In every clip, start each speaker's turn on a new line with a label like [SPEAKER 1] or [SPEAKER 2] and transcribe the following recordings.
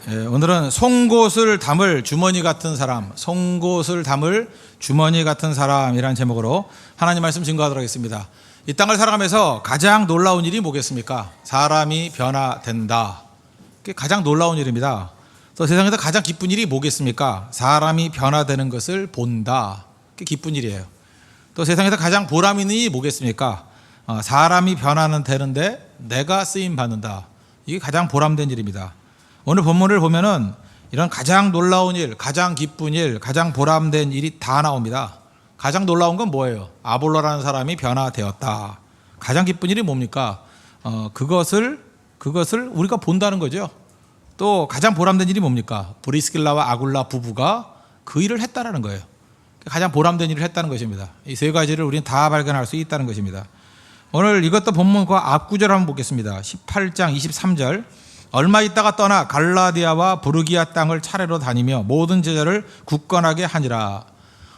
[SPEAKER 1] 오늘은 송곳을 담을 주머니 같은 사람, 송곳을 담을 주머니 같은 사람이라는 제목으로 하나님 말씀 증거하도록 하겠습니다. 이 땅을 살아가면서 가장 놀라운 일이 뭐겠습니까? 사람이 변화된다. 그게 가장 놀라운 일입니다. 또 세상에서 가장 기쁜 일이 뭐겠습니까? 사람이 변화되는 것을 본다. 그게 기쁜 일이에요. 또 세상에서 가장 보람 있는 일이 뭐겠습니까? 사람이 변화는 되는데 내가 쓰임 받는다. 이게 가장 보람된 일입니다. 오늘 본문을 보면은 이런 가장 놀라운 일, 가장 기쁜 일, 가장 보람된 일이 다 나옵니다. 가장 놀라운 건 뭐예요? 아볼로라는 사람이 변화되었다. 가장 기쁜 일이 뭡니까? 그것을 우리가 본다는 거죠. 또 가장 보람된 일이 뭡니까? 브리스길라와 아굴라 부부가 그 일을 했다라는 거예요. 가장 보람된 일을 했다는 것입니다. 이 세 가지를 우리는 다 발견할 수 있다는 것입니다. 오늘 이것도 본문과 앞구절 한번 보겠습니다. 18장 23절. 얼마 있다가 떠나 갈라디아와 부르기아 땅을 차례로 다니며 모든 제자를 굳건하게 하니라.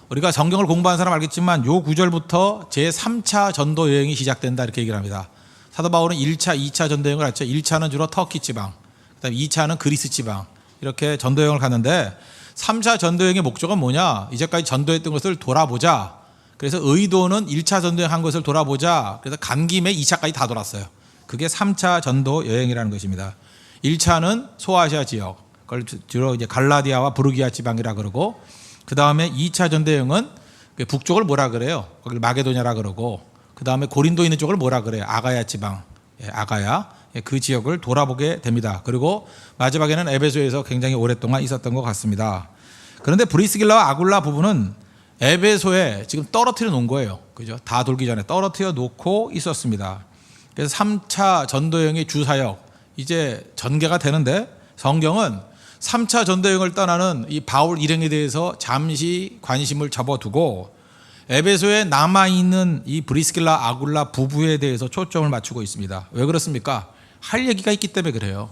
[SPEAKER 1] 우리가 성경을 공부한 사람 알겠지만 요 구절부터 제3차 전도 여행이 시작된다 이렇게 얘기를 합니다. 사도 바울은 1차, 2차 전도 여행을 했죠. 1차는 주로 터키 지방, 그다음에 2차는 그리스 지방 이렇게 전도 여행을 가는데 3차 전도 여행의 목적은 뭐냐? 이제까지 전도했던 것을 돌아보자. 그래서 의도는 1차 전도 여행 한 것을 돌아보자. 그래서 간 김에 2차까지 다 돌았어요. 그게 3차 전도 여행이라는 것입니다. 1차는 소아시아 지역, 그걸 주로 이제 갈라디아와 부르기아 지방이라 그러고, 그 다음에 2차 전도 여행은 북쪽을 뭐라 그래요? 거기를 마게도냐라 그러고, 그 다음에 고린도 있는 쪽을 뭐라 그래요? 아가야 지방, 아가야 그 지역을 돌아보게 됩니다. 그리고 마지막에는 에베소에서 굉장히 오랫동안 있었던 것 같습니다. 그런데 브리스길라와 아굴라 부부는 에베소에 지금 떨어뜨려 놓은 거예요. 그죠? 다 돌기 전에 떨어뜨려 놓고 있었습니다. 그래서 3차 전도 여행의 주사역 이제 전개가 되는데 성경은 3차 전도여행을 떠나는 이 바울 일행에 대해서 잠시 관심을 접어두고 에베소에 남아있는 이 브리스길라 아굴라 부부에 대해서 초점을 맞추고 있습니다. 왜 그렇습니까? 할 얘기가 있기 때문에 그래요.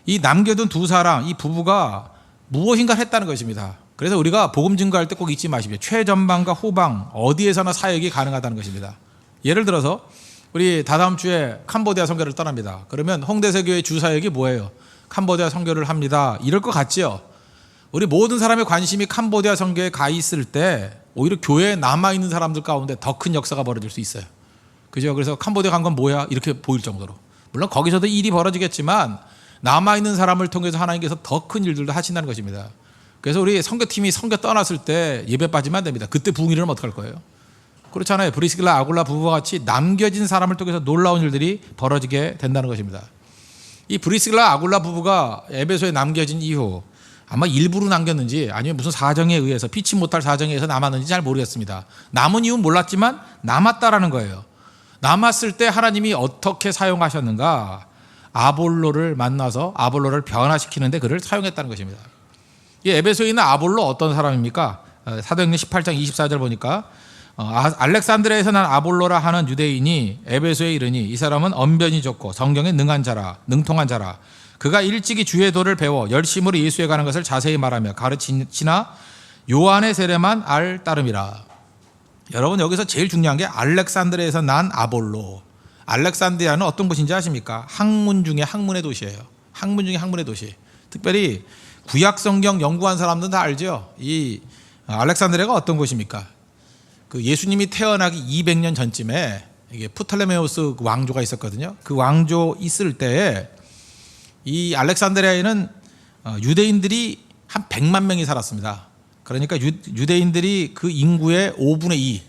[SPEAKER 1] 이 남겨둔 두 사람, 이 부부가 무엇인가 했다는 것입니다. 그래서 우리가 복음 증거할 때 꼭 잊지 마십시오. 최전방과 후방 어디에서나 사역이 가능하다는 것입니다. 예를 들어서 우리 다다음 주에 캄보디아 선교를 떠납니다. 그러면 홍대세교회 주사역이 뭐예요? 캄보디아 선교를 합니다. 이럴 것 같지요? 우리 모든 사람의 관심이 캄보디아 선교에 가 있을 때 오히려 교회에 남아있는 사람들 가운데 더 큰 역사가 벌어질 수 있어요. 그죠? 그래서 캄보디아 간 건 뭐야? 이렇게 보일 정도로. 물론 거기서도 일이 벌어지겠지만 남아있는 사람을 통해서 하나님께서 더 큰 일들도 하신다는 것입니다. 그래서 우리 선교팀이 선교 떠났을 때 예배 빠지면 안 됩니다. 그때 부흥 일은 어떡할 거예요? 그렇잖아요. 브리스길라 아굴라 부부와 같이 남겨진 사람을 통해서 놀라운 일들이 벌어지게 된다는 것입니다. 이 브리스길라 아굴라 부부가 에베소에 남겨진 이후 아마 일부러 남겼는지 아니면 무슨 사정에 의해서 피치 못할 사정에 의해서 남았는지 잘 모르겠습니다. 남은 이유는 몰랐지만 남았다라는 거예요. 남았을 때 하나님이 어떻게 사용하셨는가? 아볼로를 만나서 아볼로를 변화시키는데 그를 사용했다는 것입니다. 이 에베소에 있는 아볼로 어떤 사람입니까? 사도행전 18장 24절 보니까 알렉산드리아에서 난 아볼로라 하는 유대인이 에베소에 이르니 이 사람은 언변이 좋고 성경에 능통한 자라. 그가 일찍이 주의 도를 배워 열심으로 예수에 가는 것을 자세히 말하며 가르치나 요한의 세례만 알 따름이라. 여러분 여기서 제일 중요한 게 알렉산드리아에서 난 아볼로. 알렉산드리아는 어떤 곳인지 아십니까? 학문 중에 학문의 도시예요. 학문 중에 학문의 도시. 특별히 구약 성경 연구한 사람들은 다 알죠. 이 알렉산드리아가 어떤 곳입니까? 그 예수님이 태어나기 200년 전쯤에 이게 프톨레메우스 왕조가 있었거든요. 그 왕조 있을 때에 이 알렉산드리아에는 유대인들이 한 100만 명이 살았습니다. 그러니까 유대인들이 그 인구의 5분의 2,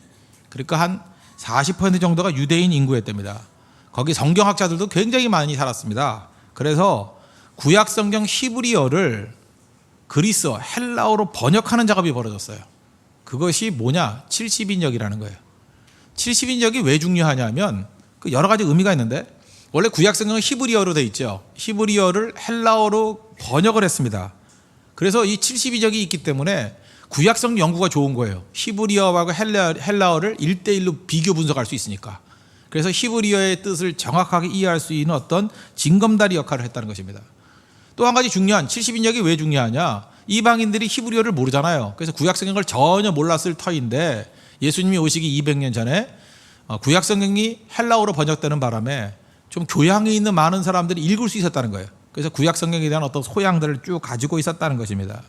[SPEAKER 1] 그러니까 한 40% 정도가 유대인 인구였답니다. 거기 성경학자들도 굉장히 많이 살았습니다. 그래서 구약 성경 히브리어를 그리스어, 헬라어로 번역하는 작업이 벌어졌어요. 그것이 뭐냐? 70인역이라는 거예요. 70인역이 왜 중요하냐면 그 여러 가지 의미가 있는데 원래 구약 성경은 히브리어로 돼 있죠. 히브리어를 헬라어로 번역을 했습니다. 그래서 이 70인역이 있기 때문에 구약 성경 연구가 좋은 거예요. 히브리어하고 헬라어를 1대1로 비교 분석할 수 있으니까. 그래서 히브리어의 뜻을 정확하게 이해할 수 있는 어떤 징검다리 역할을 했다는 것입니다. 또 한 가지 중요한 70인역이 왜 중요하냐? 이방인들이 히브리어를 모르잖아요. 그래서 구약 성경을 전혀 몰랐을 터인데 예수님이 오시기 200년 전에 구약 성경이 헬라어로 번역되는 바람에 좀 교양이 있는 많은 사람들이 읽을 수 있었다는 거예요. 그래서 구약 성경에 대한 어떤 소양들을 쭉 가지고 있었다는 것입니다.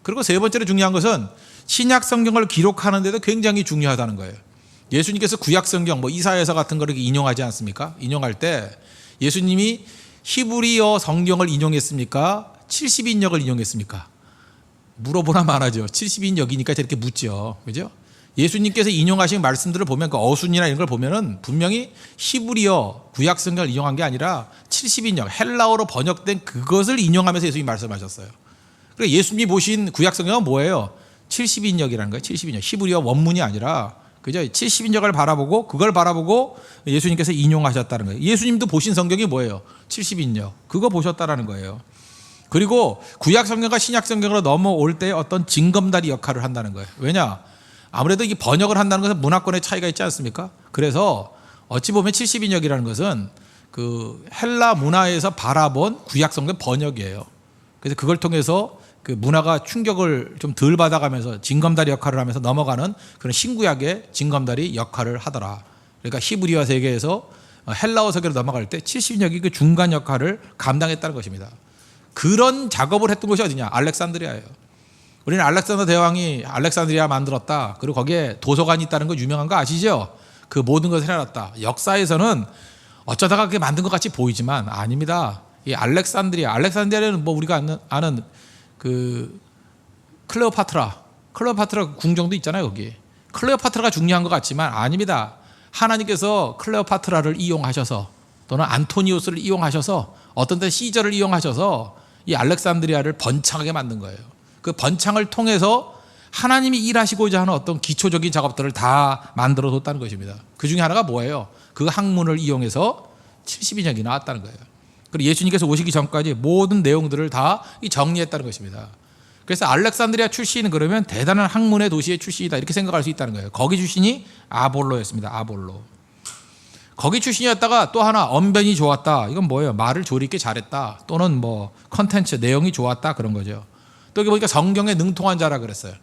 [SPEAKER 1] 그리고 세 번째로 중요한 것은 신약 성경을 기록하는 데도 굉장히 중요하다는 거예요. 예수님께서 구약 성경 이사야서 같은 거를 인용하지 않습니까? 인용할 때 예수님이 히브리어 성경을 인용했습니까? 70인역을 인용했습니까? 물어보나 말하죠. 70인역이니까 저렇게 묻죠. 그죠? 예수님께서 인용하신 말씀들을 보면 그 어순이나 이런 걸 보면은 분명히 히브리어 구약 성경을 인용한 게 아니라 70인역 헬라어로 번역된 그것을 인용하면서 예수님이 말씀하셨어요. 그리고 예수님이 보신 구약 성경은 뭐예요? 70인역이라는 거예요. 70인역. 히브리어 원문이 아니라 그죠? 70인역을 바라보고 그걸 바라보고 예수님께서 인용하셨다는 거예요. 예수님도 보신 성경이 뭐예요? 70인역. 그거 보셨다라는 거예요. 그리고 구약 성경과 신약 성경으로 넘어올 때 어떤 징검다리 역할을 한다는 거예요. 왜냐? 아무래도 이게 번역을 한다는 것은 문화권의 차이가 있지 않습니까? 그래서 어찌 보면 70인역이라는 것은 그 헬라 문화에서 바라본 구약 성경 번역이에요. 그래서 그걸 통해서 그 문화가 충격을 좀 덜 받아가면서 징검다리 역할을 하면서 넘어가는 그런 신구약의 징검다리 역할을 하더라. 그러니까 히브리어 세계에서 헬라어 세계로 넘어갈 때 70인역이 그 중간 역할을 감당했다는 것입니다. 그런 작업을 했던 곳이 어디냐? 알렉산드리아예요. 우리는 알렉산더 대왕이 알렉산드리아 만들었다. 그리고 거기에 도서관이 있다는 거 유명한 거 아시죠? 그 모든 것을 해놨다. 역사에서는 어쩌다가 그게 만든 것 같이 보이지만 아닙니다. 이 알렉산드리아는 우리가 아는 그 클레오파트라 궁정도 있잖아요. 거기 클레오파트라가 중요한 것 같지만 아닙니다. 하나님께서 클레오파트라를 이용하셔서 또는 안토니우스를 이용하셔서 어떤 때 시저를 이용하셔서 이 알렉산드리아를 번창하게 만든 거예요. 그 번창을 통해서 하나님이 일하시고자 하는 어떤 기초적인 작업들을 다 만들어 뒀다는 것입니다. 그 중에 하나가 뭐예요? 그 학문을 이용해서 70인역이 나왔다는 거예요. 그리고 예수님께서 오시기 전까지 모든 내용들을 다 정리했다는 것입니다. 그래서 알렉산드리아 출신은 그러면 대단한 학문의 도시의 출신이다 이렇게 생각할 수 있다는 거예요. 거기 출신이 아볼로였습니다. 아볼로. 거기 출신이었다가 또 하나 언변이 좋았다. 이건 뭐예요? 말을 조리 있게 잘했다. 또는 컨텐츠 내용이 좋았다 그런 거죠. 또 여기 보니까 성경에 능통한 자라 그랬어요.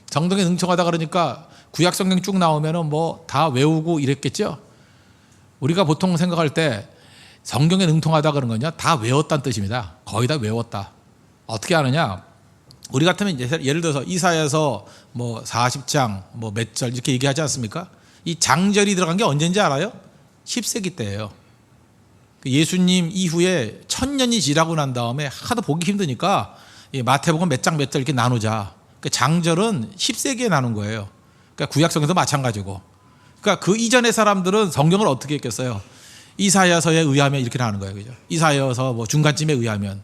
[SPEAKER 1] 성경에 능통하다 그러니까 구약 성경 쭉 나오면은 다 외우고 이랬겠죠. 우리가 보통 생각할 때 성경에 능통하다 그런 거냐? 다 외웠다는 뜻입니다. 거의 다 외웠다. 어떻게 하느냐? 우리 같으면 예를 들어서 이사야서 40장 몇 절 이렇게 얘기하지 않습니까? 이 장절이 들어간 게 언제인지 알아요? 10세기 때예요. 예수님 이후에 1000년이 지나고 난 다음에 하도 보기 힘드니까 마태복음 몇 장 몇 절 이렇게 나누자. 장절은 10세기에 나눈 거예요. 그러니까 구약성경도 마찬가지고. 그러니까 그 이전의 사람들은 성경을 어떻게 했겠어요? 이사야서에 의하면 이렇게 나오는 거예요. 그죠? 이사야서 중간쯤에 의하면.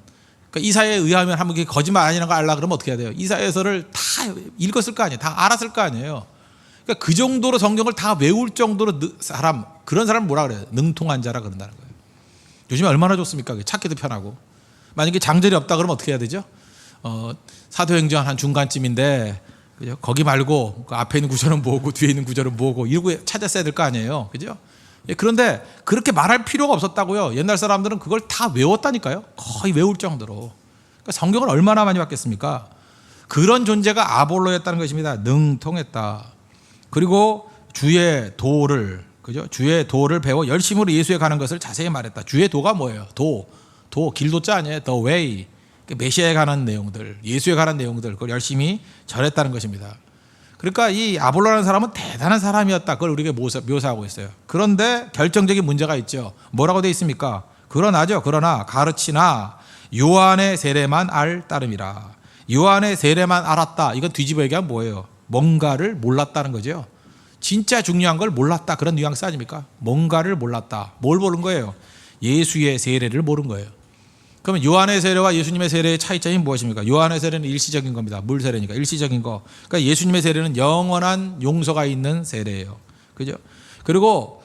[SPEAKER 1] 그러니까 이사야에 의하면 한번 거짓말 아니라는 걸 알라 그러면 어떻게 해야 돼요? 이사야서를 다 읽었을 거 아니에요. 다 알았을 거 아니에요. 그러니까 그 정도로 성경을 다 외울 정도로 그런 사람 뭐라 그래요? 능통한 자라 그런다는 거예요. 요즘에 얼마나 좋습니까? 찾기도 편하고. 만약에 장절이 없다 그러면 어떻게 해야 되죠? 사도행전 한 중간쯤인데 그죠? 거기 말고 그 앞에 있는 구절은 뭐고 뒤에 있는 구절은 뭐고 이러고 찾았어야 될 거 아니에요. 그죠? 그런데 그렇게 말할 필요가 없었다고요. 옛날 사람들은 그걸 다 외웠다니까요. 거의 외울 정도로. 그러니까 성경을 얼마나 많이 봤겠습니까? 그런 존재가 아볼로였다는 것입니다. 능통했다. 그리고 주의 도를 배워 열심으로 예수에 가는 것을 자세히 말했다. 주의 도가 뭐예요? 길도자 아니에요? The way. 메시아에 관한 내용들, 예수에 관한 내용들 그걸 열심히 전했다는 것입니다. 그러니까 이 아볼로라는 사람은 대단한 사람이었다. 그걸 우리에게 묘사하고 있어요. 그런데 결정적인 문제가 있죠. 뭐라고 되어 있습니까? 그러나 가르치나 요한의 세례만 알 따름이라. 요한의 세례만 알았다. 이건 뒤집어 얘기하면 뭐예요? 뭔가를 몰랐다는 거죠. 진짜 중요한 걸 몰랐다. 그런 뉘앙스 아닙니까? 뭔가를 몰랐다. 뭘 모른 거예요? 예수의 세례를 모른 거예요. 그러면 요한의 세례와 예수님의 세례의 차이점이 무엇입니까? 요한의 세례는 일시적인 겁니다. 물 세례니까 일시적인 거. 그러니까 예수님의 세례는 영원한 용서가 있는 세례예요. 그죠? 그리고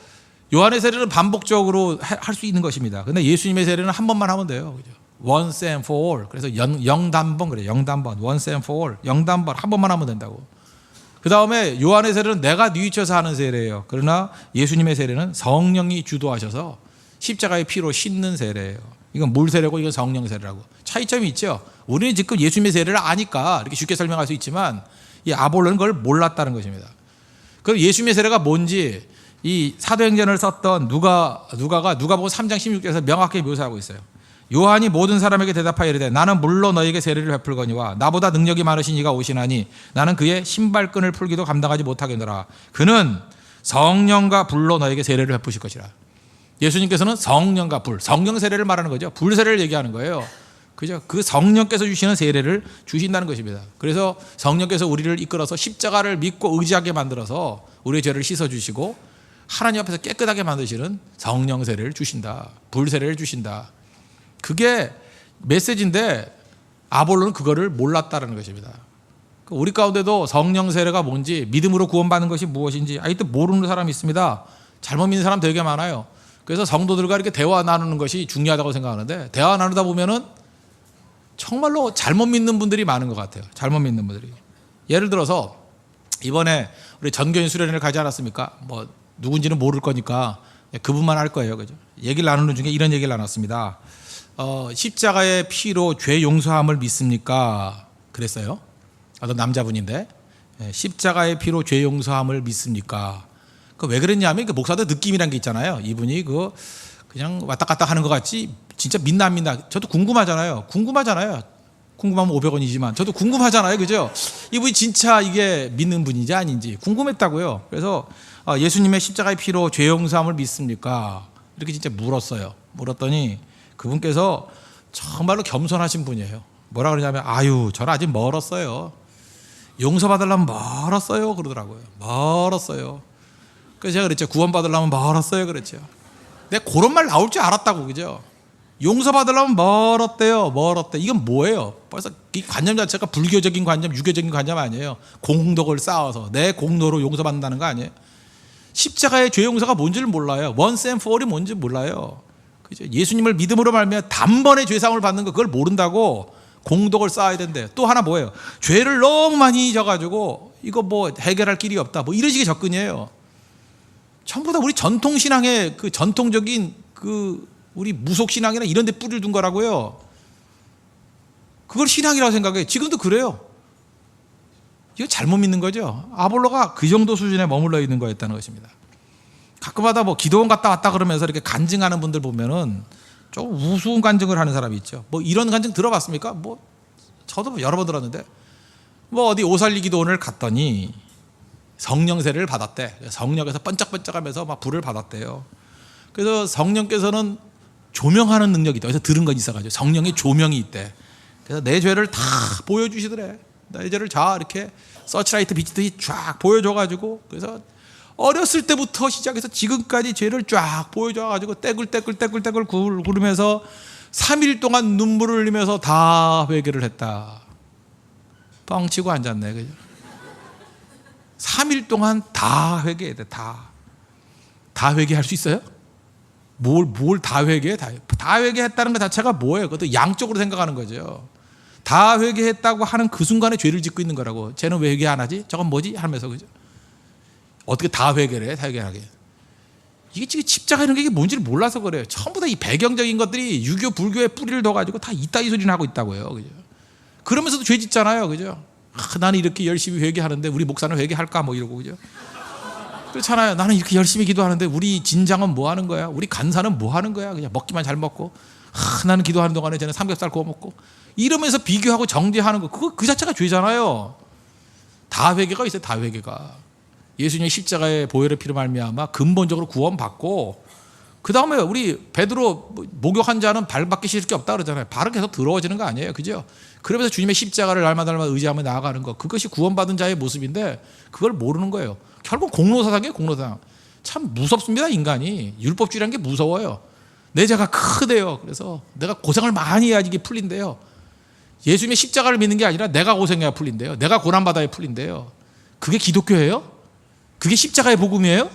[SPEAKER 1] 요한의 세례는 반복적으로 할 수 있는 것입니다. 근데 예수님의 세례는 한 번만 하면 돼요. 그죠? Once and for all. 그래서 영단번 그래요. 영단번. Once and for all. 영단번 한 번만 하면 된다고. 그 다음에 요한의 세례는 내가 뉘우쳐서 하는 세례예요. 그러나 예수님의 세례는 성령이 주도하셔서 십자가의 피로 씻는 세례예요. 이건 물 세례고 이건 성령 세례라고. 차이점이 있죠. 우리는 지금 예수님의 세례를 아니까 이렇게 쉽게 설명할 수 있지만 이 아볼로는 그걸 몰랐다는 것입니다. 그럼 예수님의 세례가 뭔지 이 사도행전을 썼던 누가가 누가복음 3장 16절에서 명확하게 묘사하고 있어요. 요한이 모든 사람에게 대답하여 이르되 나는 물로 너에게 세례를 베풀거니와 나보다 능력이 많으신 이가 오시나니 나는 그의 신발끈을 풀기도 감당하지 못하겠노라. 그는 성령과 불로 너에게 세례를 베푸실 것이라. 예수님께서는 성령과 불, 성령 세례를 말하는 거죠. 불 세례를 얘기하는 거예요. 그죠? 그 성령께서 주시는 세례를 주신다는 것입니다. 그래서 성령께서 우리를 이끌어서 십자가를 믿고 의지하게 만들어서 우리의 죄를 씻어주시고 하나님 앞에서 깨끗하게 만드시는 성령 세례를 주신다. 불 세례를 주신다. 그게 메시지인데 아볼로는 그거를 몰랐다는 것입니다. 우리 가운데도 성령 세례가 뭔지, 믿음으로 구원받는 것이 무엇인지 아직도 모르는 사람이 있습니다. 잘못 믿는 사람 되게 많아요. 그래서 성도들과 이렇게 대화 나누는 것이 중요하다고 생각하는데, 대화 나누다 보면은 정말로 잘못 믿는 분들이 많은 것 같아요. 잘못 믿는 분들이. 예를 들어서 이번에 우리 전교인 수련회를 가지 않았습니까? 뭐 누군지는 모를 거니까 그분만 할 거예요. 그죠? 얘기를 나누는 중에 이런 얘기를 나눴습니다. 십자가의 피로 죄 용서함을 믿습니까? 그랬어요. 어떤 남자분인데, 십자가의 피로 죄 용서함을 믿습니까? 그 왜 그랬냐면 그 목사들 느낌이란 게 있잖아요. 이분이 그냥 왔다 갔다 하는 것 같지 진짜 믿나 안 믿나. 저도 궁금하잖아요. 궁금하면 500원이지만 저도 궁금하잖아요. 그죠? 이분이 진짜 이게 믿는 분인지 아닌지 궁금했다고요. 그래서 예수님의 십자가의 피로 죄 용서함을 믿습니까? 이렇게 진짜 물었어요. 물었더니 그분께서 정말로 겸손하신 분이에요. 뭐라 그러냐면 아유 저는 아직 멀었어요. 용서받으려면 멀었어요 그러더라고요. 멀었어요. 그래서 제가 그랬죠. 구원받으려면 멀었어요 그랬죠. 내가 그런 말 나올 줄 알았다고. 그죠? 용서받으려면 멀었대요. 멀었대. 이건 뭐예요? 벌써 이 관념 자체가 불교적인 관념, 유교적인 관념 아니에요. 공덕을 쌓아서 내 공로로 용서받는다는 거 아니에요. 십자가의 죄 용서가 뭔지를 몰라요. once and for all이 뭔지 몰라요. 그죠? 예수님을 믿음으로 말미암아 단번에 죄사함을 받는 거 그걸 모른다고 공덕을 쌓아야 된대. 또 하나 뭐예요? 죄를 너무 많이 져가지고 이거 뭐 해결할 길이 없다. 뭐 이런 식의 접근이에요. 전부 다 우리 전통 신앙의 그 전통적인 그 우리 무속 신앙이나 이런 데 뿌리를 둔 거라고요. 그걸 신앙이라고 생각해요. 지금도 그래요. 이거 잘못 믿는 거죠. 아볼로가 그 정도 수준에 머물러 있는 거였다는 것입니다. 가끔마다 뭐 기도원 갔다 왔다 그러면서 이렇게 간증하는 분들 보면은 좀 우스운 간증을 하는 사람이 있죠. 뭐 이런 간증 들어봤습니까? 뭐 저도 여러 번 들었는데 뭐 어디 오살리 기도원을 갔더니 성령 세례를 받았대. 성령에서 번쩍번쩍하면서 막 불을 받았대요. 그래서 성령께서는 조명하는 능력이 있다. 그래서 들은 건 있어가지고 성령의 조명이 있대. 그래서 내 죄를 다 보여주시더래. 내 죄를 다 이렇게 서치라이트 비치듯이 쫙 보여줘가지고 그래서 어렸을 때부터 시작해서 지금까지 죄를 쫙 보여줘가지고 떼굴떼굴떼굴떼굴 구르면서 3일 동안 눈물을 흘리면서 다 회개를 했다. 뻥치고 앉았네. 그죠? 3일 동안 다 회개해야 돼. 다 회개할 수 있어요? 뭘 다 회개해? 다 회개했다는 것 자체가 뭐예요? 그것도 양쪽으로 생각하는 거죠. 다 회개했다고 하는 그 순간에 죄를 짓고 있는 거라고. 쟤는 왜 회개 안 하지? 저건 뭐지? 하면서 그죠? 어떻게 다 회개를 해? 다 회개하게. 이게 지금 십자가 이런 게 뭔지를 몰라서 그래요. 전부 다 이 배경적인 것들이 유교 불교의 뿌리를 둬가지고 다 이따위 소리를 하고 있다고요. 그죠? 그러면서도 죄 짓잖아요. 그죠? 나는 이렇게 열심히 회개하는데 우리 목사는 회개할까? 뭐 이러고 그죠? 그렇잖아요. 나는 이렇게 열심히 기도하는데 우리 진장은 뭐 하는 거야? 우리 간사는 뭐 하는 거야? 그냥 먹기만 잘 먹고 나는 기도하는 동안에 쟤는 삼겹살 구워 먹고 이러면서 비교하고 정죄하는 거 그거 그 자체가 죄잖아요. 다 회개가 있어요. 다 회개가. 예수님의 십자가의 보혈의 피로 말미암아 근본적으로 구원받고 그 다음에 우리 베드로 목욕한 자는 발밖에 씻을 게 없다 그러잖아요. 발은 계속 더러워지는 거 아니에요. 그죠? 그러면서 주님의 십자가를 날마다 의지하며 나아가는 거 그것이 구원받은 자의 모습인데 그걸 모르는 거예요. 결국 공로사상이에요. 공로사상. 참 무섭습니다. 인간이. 율법주의라는 게 무서워요. 내 죄가 크대요. 그래서 내가 고생을 많이 해야지 이게 풀린대요. 예수님의 십자가를 믿는 게 아니라 내가 고생해야 풀린대요. 내가 고난받아야 풀린대요. 그게 기독교예요? 그게 십자가의 복음이에요?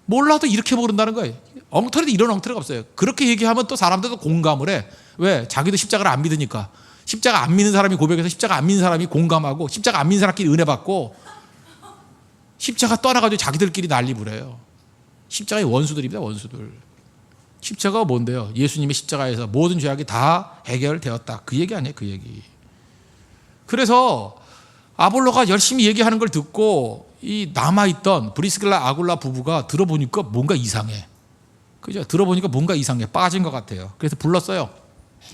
[SPEAKER 1] 몰라도 이렇게 모른다는 거예요. 엉터리도 이런 엉터리가 없어요. 그렇게 얘기하면 또 사람들도 공감을 해. 왜? 자기도 십자가를 안 믿으니까. 십자가 안 믿는 사람이 고백해서 십자가 안 믿는 사람이 공감하고 십자가 안 믿는 사람끼리 은혜 받고 십자가 떠나가지고 자기들끼리 난리 부려요. 십자가의 원수들입니다. 원수들. 십자가가 뭔데요? 예수님의 십자가에서 모든 죄악이 다 해결되었다. 그 얘기 아니에요. 그 얘기. 그래서 아볼로가 열심히 얘기하는 걸 듣고 이 남아있던 브리스길라 아굴라 부부가 들어보니까 뭔가 이상해. 그죠? 들어보니까 뭔가 이상해. 빠진 것 같아요. 그래서 불렀어요.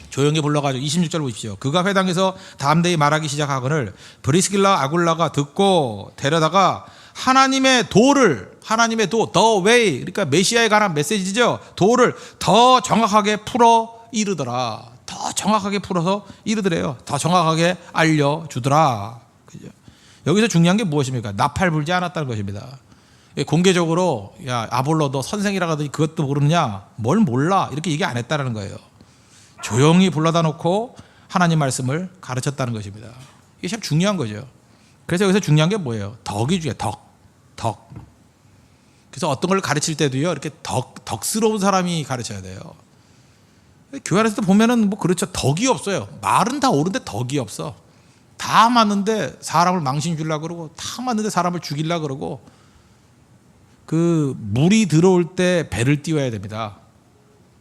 [SPEAKER 1] 조용히 불러가지고 26절 보십시오. 그가 회당에서 담대히 말하기 시작하거늘 브리스길라 아굴라가 듣고 데려다가 하나님의 도를, 하나님의 도, the way, 그러니까 메시아에 관한 메시지죠. 도를 더 정확하게 풀어 이르더라. 더 정확하게 풀어서 이르더래요. 더 정확하게 알려주더라. 그죠? 여기서 중요한 게 무엇입니까? 나팔 불지 않았다는 것입니다. 공개적으로 야 아볼로 너 선생이라 하더니 그것도 모르느냐? 뭘 몰라? 이렇게 얘기 안 했다는 거예요. 조용히 불러다 놓고 하나님 말씀을 가르쳤다는 것입니다. 이게 참 중요한 거죠. 그래서 여기서 중요한 게 뭐예요? 덕이 중요해요. 덕. 그래서 어떤 걸 가르칠 때도요, 이렇게 덕스러운 사람이 가르쳐야 돼요. 교회 안에서도 보면은 뭐 그렇죠. 덕이 없어요. 말은 다 옳은데 덕이 없어. 다 맞는데 사람을 망신 주려고 그러고, 다 맞는데 사람을 죽이려고 그러고, 그 물이 들어올 때 배를 띄워야 됩니다.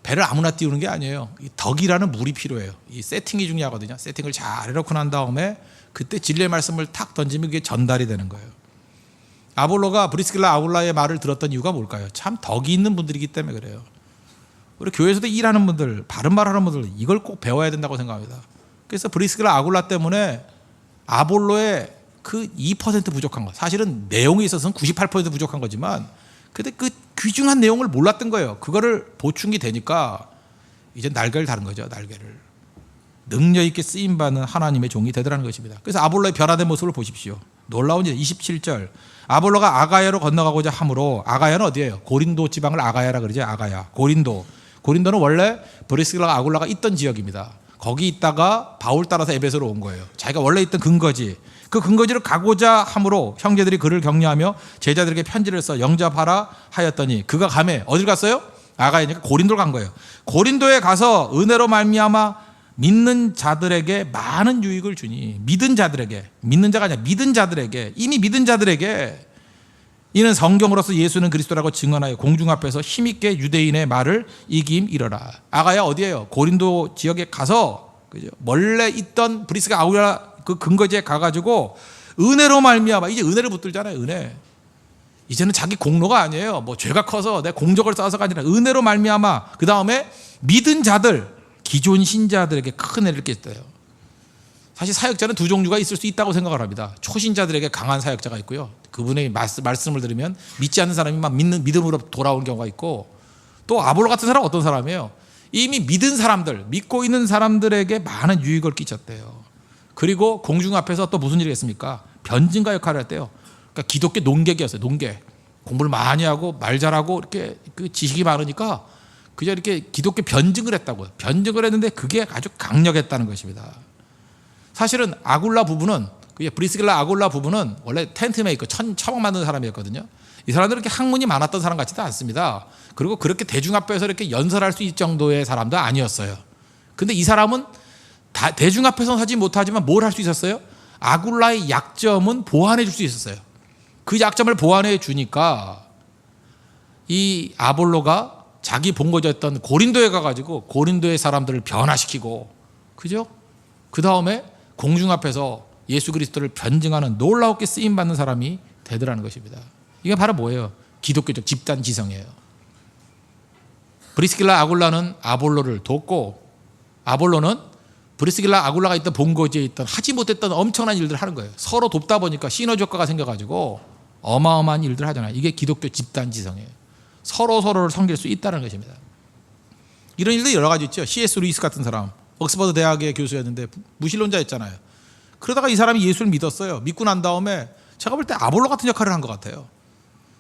[SPEAKER 1] 배를 아무나 띄우는 게 아니에요. 이 덕이라는 물이 필요해요. 이 세팅이 중요하거든요. 세팅을 잘 해놓고 난 다음에 그때 진리의 말씀을 탁 던지면 그게 전달이 되는 거예요. 아볼로가 브리스길라 아굴라의 말을 들었던 이유가 뭘까요? 참 덕이 있는 분들이기 때문에 그래요. 우리 교회에서도 일하는 분들, 바른 말하는 분들 이걸 꼭 배워야 된다고 생각합니다. 그래서 브리스길라 아굴라 때문에 아볼로의 그 2% 부족한 거, 사실은 내용에 있어서는 98% 부족한 거지만 근데 그 귀중한 내용을 몰랐던 거예요. 그거를 보충이 되니까 이제 날개를 다른 거죠. 날개를. 능력 있게 쓰임받는 하나님의 종이 되더라는 것입니다. 그래서 아볼로의 변화된 모습을 보십시오. 놀라운 일 27절. 아볼로가 아가야로 건너가고자 하므로, 아가야는 어디예요? 고린도 지방을 아가야라 그러죠. 아가야. 고린도는 원래 브리스길라 아굴라가 있던 지역입니다. 거기 있다가 바울 따라서 에베소로 온 거예요. 자기가 원래 있던 근거지. 그 근거지를 가고자 함으로 형제들이 그를 격려하며 제자들에게 편지를 써 영접하라 하였더니 그가 가매 어딜 갔어요? 아가야니까 고린도를 간 거예요. 고린도에 가서 은혜로 말미암아 믿는 자들에게 많은 유익을 주니, 믿은 자들에게, 믿는 자가 아니라 믿은 자들에게, 이미 믿은 자들에게 이는 성경으로서 예수는 그리스도라고 증언하여 공중 앞에서 힘있게 유대인의 말을 이김이러라. 아가야 어디예요? 고린도 지역에 가서, 그죠? 원래 있던 브리스가 아굴라 그 근거지에 가가지고 은혜로 말미암아, 이제 은혜를 붙들잖아요. 은혜. 이제는 자기 공로가 아니에요. 뭐 죄가 커서 내 공적을 쌓아서가 아니라 은혜로 말미암아, 그 다음에 믿은 자들, 기존 신자들에게 큰 은혜를 끼쳤대요. 사실 사역자는 두 종류가 있을 수 있다고 생각을 합니다. 초신자들에게 강한 사역자가 있고요. 그분의 말씀을 들으면 믿지 않는 사람이 막 믿음으로 돌아오는 경우가 있고, 또 아볼로 같은 사람은 어떤 사람이에요? 이미 믿은 사람들, 믿고 있는 사람들에게 많은 유익을 끼쳤대요. 그리고 공중 앞에서 또 무슨 일이 했습니까? 변증가 역할을 했대요. 그러니까 기독교 논객이었어요. 논객. 공부를 많이 하고 말 잘하고 이렇게 그 지식이 많으니까 그저 이렇게 기독교 변증을 했다고요. 변증을 했는데 그게 아주 강력했다는 것입니다. 사실은 아굴라 부부는, 브리스길라 아굴라 부부는 원래 텐트 메이커, 처방 만드는 사람이었거든요. 이 사람들은 이렇게 학문이 많았던 사람 같지도 않습니다. 그리고 그렇게 대중 앞에서 이렇게 연설할 수 있을 정도의 사람도 아니었어요. 근데 이 사람은 대중 앞에서는 하지 못하지만 뭘 할 수 있었어요? 아굴라의 약점은 보완해 줄 수 있었어요. 그 약점을 보완해 주니까 이 아볼로가 자기 본거지였던 고린도에 가가지고 고린도의 사람들을 변화시키고, 그죠? 그 다음에 공중 앞에서 예수 그리스도를 변증하는 놀라웠게 쓰임받는 사람이 되더라는 것입니다. 이게 바로 뭐예요? 기독교적 집단 지성이에요. 브리스길라 아굴라는 아볼로를 돕고, 아볼로는 브리스길라 아굴라가 있던 본거지에 있던 하지 못했던 엄청난 일들을 하는 거예요. 서로 돕다 보니까 시너지 효과가 생겨가지고 어마어마한 일들을 하잖아요. 이게 기독교 집단 지성이에요. 서로를 섬길 수 있다는 것입니다. 이런 일도 여러 가지 있죠. C.S. 루이스 같은 사람, 옥스퍼드 대학의 교수였는데 무신론자였잖아요. 그러다가 이 사람이 예수를 믿었어요. 믿고 난 다음에 제가 볼 때 아볼로 같은 역할을 한 것 같아요.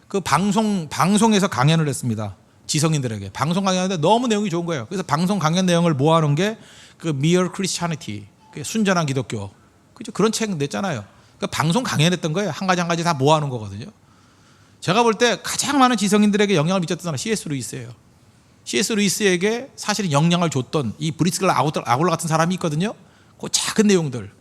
[SPEAKER 1] 그 방송에서 강연을 했습니다. 지성인들에게 방송 강연하는데 너무 내용이 좋은 거예요. 그래서 방송 강연 내용을 모아놓은 게 그 Mere Christianity, 순전한 기독교, 그죠? 그런 책 냈잖아요. 그러니까 방송 강연했던 거예요. 한 가지 다 모아놓은 거거든요. 제가 볼 때 가장 많은 지성인들에게 영향을 미쳤던 사람은 C.S. 루이스예요. C.S. 루이스에게 사실은 영향을 줬던 이 브리스길라 아굴라 같은 사람이 있거든요. 그 작은 내용들,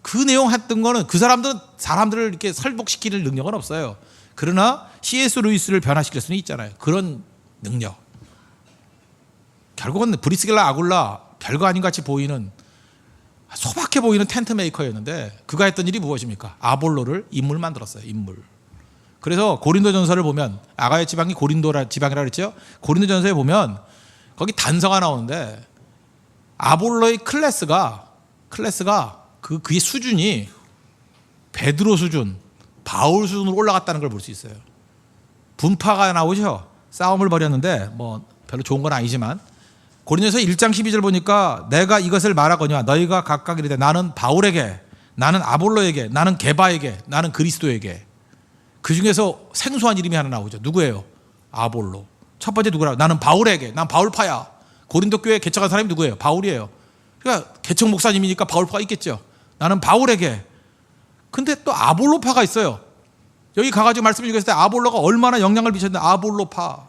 [SPEAKER 1] 그 내용 했던 거는 그 사람들을 이렇게 설복시킬 능력은 없어요. 그러나 C.S. 루이스를 변화시킬 수는 있잖아요. 그런 능력. 결국은 브리스길라 아굴라 별거 아닌 같이 보이는, 소박해 보이는 텐트 메이커였는데 그가 했던 일이 무엇입니까? 아볼로를 인물 만들었어요. 인물. 그래서 고린도전서를 보면 아가야 지방이 고린도 지방이라 그랬죠. 고린도전서에 보면 거기 단서가 나오는데 아볼로의 클래스가 그의 수준이 베드로 수준, 바울 수준으로 올라갔다는 걸 볼 수 있어요. 분파가 나오죠. 싸움을 벌였는데 뭐 별로 좋은 건 아니지만 고린도서 1장 12절 보니까 내가 이것을 말하거니와 너희가 각각 이르되 나는 바울에게, 나는 아볼로에게, 나는 게바에게, 나는 그리스도에게. 그 중에서 생소한 이름이 하나 나오죠. 누구예요? 아볼로. 첫 번째 누구라고? 나는 바울에게. 난 바울파야. 고린도 교회에 개척한 사람이 누구예요? 바울이에요. 그러니까 개척 목사님이니까 바울파가 있겠죠. 나는 바울에게. 근데 또 아볼로파가 있어요. 여기 가가지고 말씀을 읽었을 때 아볼로가 얼마나 영향을 미쳤는데 아볼로파.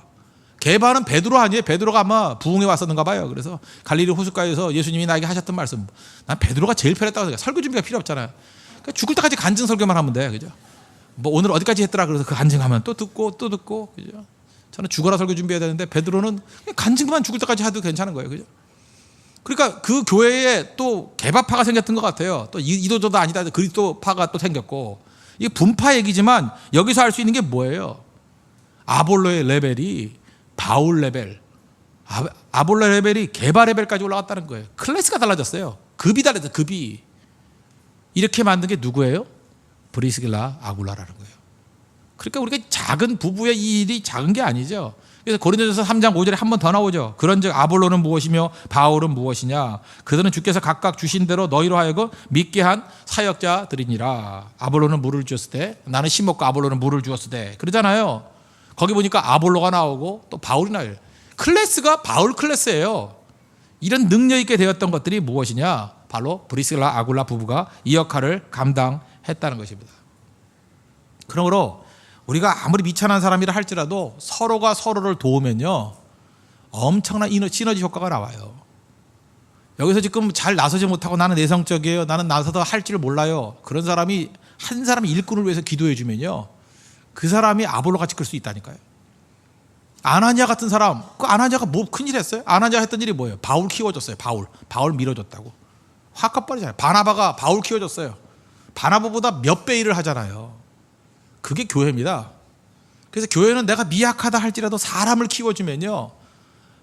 [SPEAKER 1] 게바는 베드로 아니에요. 베드로가 아마 부흥에 왔었는가 봐요. 그래서 갈릴리 호숫가에서 예수님이 나에게 하셨던 말씀, 난 베드로가 제일 편했다고 생각해요. 설교 준비가 필요 없잖아요. 그러니까 죽을 때까지 간증 설교만 하면 돼, 그죠? 뭐 오늘 어디까지 했더라 그래서 그 간증하면 또 듣고 또 듣고, 그죠? 저는 죽어라 설교 준비해야 되는데 베드로는 그냥 간증만 죽을 때까지 해도 괜찮은 거예요, 그죠? 그러니까 그 교회에 또 게바파가 생겼던 것 같아요. 또 이도저도 아니다 그리스도파가 또 생겼고, 이게 분파 얘기지만 여기서 알 수 있는 게 뭐예요? 아볼로의 레벨이 바울 레벨, 아볼로 레벨이 게바 레벨까지 올라갔다는 거예요. 클래스가 달라졌어요. 급이 달라졌어요. 급이. 이렇게 만든 게 누구예요? 브리스길라 아굴라라는 거예요. 그러니까 우리가 작은 부부의 이 일이 작은 게 아니죠. 그래서 고린도전서 3장 5절에 한 번 더 나오죠. 그런즉 아볼로는 무엇이며 바울은 무엇이냐? 그들은 주께서 각각 주신 대로 너희로 하여금 믿게 한 사역자들이니라. 아볼로는 물을 주었을 때, 나는 심었고 아볼로는 물을 주었을 때, 그러잖아요. 거기 보니까 아볼로가 나오고 또 바울이 나와요. 클래스가 바울 클래스예요. 이런 능력 있게 되었던 것들이 무엇이냐? 바로 브리스길라 아굴라 부부가 이 역할을 감당했다는 것입니다. 그러므로 우리가 아무리 미천한 사람이라 할지라도 서로가 서로를 도우면요, 엄청난 시너지 효과가 나와요. 여기서 지금 잘 나서지 못하고 나는 내성적이에요, 나는 나서도 할 줄 몰라요, 그런 사람이 한 사람의 일꾼을 위해서 기도해 주면요, 그 사람이 아볼로 같이 클 수 있다니까요. 아나니아 같은 사람, 그 아나니아가 뭐 큰일 했어요? 아나니아 했던 일이 뭐예요? 바울 키워줬어요. 바울 밀어줬다고. 확 갚아버리잖아요. 바나바가 바울 키워줬어요. 바나바보다 몇 배 일을 하잖아요. 그게 교회입니다. 그래서 교회는 내가 미약하다 할지라도 사람을 키워주면요,